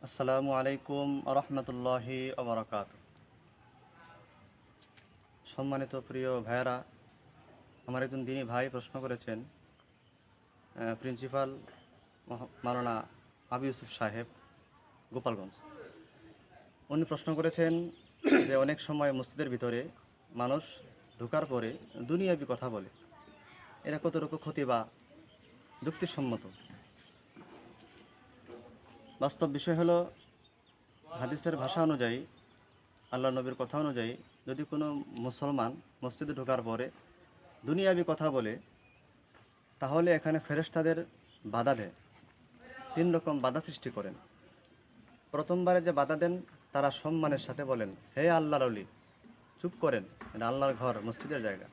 আসসালামু আলাইকুম রহমতুল্লাহি আবরাকাত। সম্মানিত প্রিয় ভাইয়েরা, আমার একজন দিনী ভাই প্রশ্ন করেছেন প্রিন্সিপাল মাওলানা আবু ইউসুফ সাহেব, গোপালগঞ্জ। উনি প্রশ্ন করেছেন যে অনেক সময় মসজিদের ভিতরে মানুষ ঢোকার পরে দুনিয়াবি কথা বলে, এরা কতটুকু ক্ষতি বা যুক্তিসম্মত। বাস্তব বিষয় হলো, হাদিসের ভাষা অনুযায়ী, আল্লাহ নবীর কথা অনুযায়ী, যদি কোনো মুসলমান মসজিদে ঢোকার পরে দুনিয়াবি কথা বলে, তাহলে এখানে ফেরেশতাদের বাধা দেয়। তিন রকম বাধা সৃষ্টি করেন। প্রথমবারে যে বাধা দেন, তারা সম্মানের সাথে বলেন, হে আল্লাহর ওলি, চুপ করেন, এটা আল্লাহর ঘর, মসজিদের জায়গা।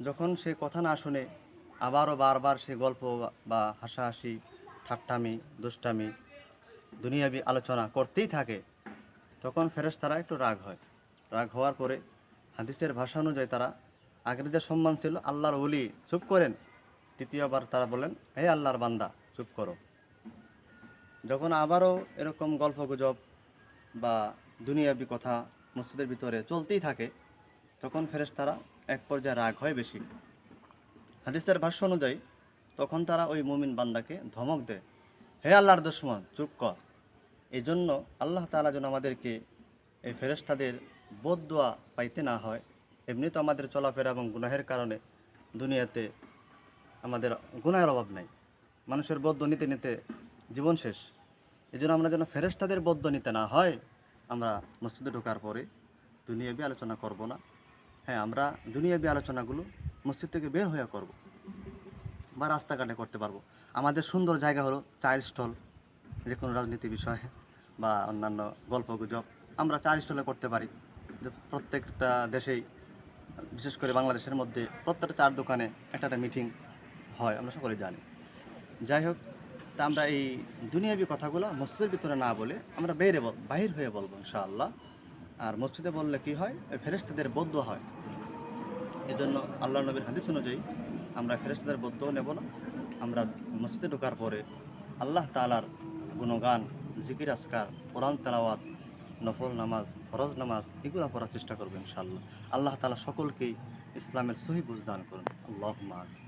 যখন সে কথা না শুনে আবারও বারবার সে গল্প বা হাসাহাসি, ঠাট্টামি, দুষ্টামি, দুনিয়াবি আলোচনা করতেই থাকে, তখন ফেরেশতারা একটু রাগ হয়। রাগ হওয়ার পরে হাদিসের ভাষা অনুযায়ী তারা আগের যে সম্মান ছিল, আল্লাহর ওলি চুপ করেন, তৃতীয়বার তারা বলেন, হে আল্লাহর বান্দা, চুপ করো। যখন আবারও এরকম গল্পগুজব বা দুনিয়াবি কথা মসজিদের ভিতরে চলতেই থাকে, তখন ফেরেশতারা এক পর্যায়ে রাগ হয় বেশি। হাদিসের ভাষ্য অনুযায়ী তখন তারা ওই মুমিন বান্দাকে ধমক দেয়, হে আল্লাহর দুশমন, চুপ কর। এই জন্য আল্লাহ তাআলা যেন আমাদেরকে এই ফেরেশতাদের বদদুয়া পাইতে না হয়। এমনি তো আমাদের চলাফেরা এবং গুনাহের কারণে দুনিয়াতে আমাদের গুনাহের অভাব নাই, মানুষের বদদুয়া নিতে নিতে জীবন শেষ। এই জন্য আমরা যেন ফেরেশতাদের বদদুয়া নিতে না হয়, আমরা মসজিদে ঢোকার পরে দুনিয়াবি আলোচনা করব না। হ্যাঁ, আমরা দুনিয়াবি আলোচনাগুলো মসজিদ থেকে বের হয়ে করব বা রাস্তাঘাটে করতে পারবো। আমাদের সুন্দর জায়গা হলো চায়ের স্টল, যে কোনো রাজনীতি বিষয় বা অন্যান্য গল্পগুজব আমরা চায়ের স্টলে করতে পারি। যে প্রত্যেকটা দেশেই, বিশেষ করে বাংলাদেশের মধ্যে প্রত্যেকটা চার দোকানে একটা মিটিং হয়, আমরা সকলে জানি। যাই হোক, তা আমরা এই দুনিয়াবি কথাগুলো মসজিদের ভিতরে না বলে আমরা বাহির হয়ে বলবো ইনশাআল্লাহ। আর মসজিদে বললে কি হয়, ফেরেশতাদের বদদুয়া হয়। এই জন্য আল্লাহ নবীর হাদিস অনুযায়ী আমরা ফেরেশতাদের বদদুয়া নেব না। আমরা মসজিদে ঢোকার পরে আল্লাহ তাআলার গুণগান, জিকির আসকার, কোরআন তেলাওয়াত, নফল নামাজ, ফরজ নামাজ এগুলো পড়ার চেষ্টা করবো ইনশাআল্লাহ। আল্লাহ তাআলা সকলকেই ইসলামের সহি বুঝ দান করুন। আল্লাহুম্মা আমিন।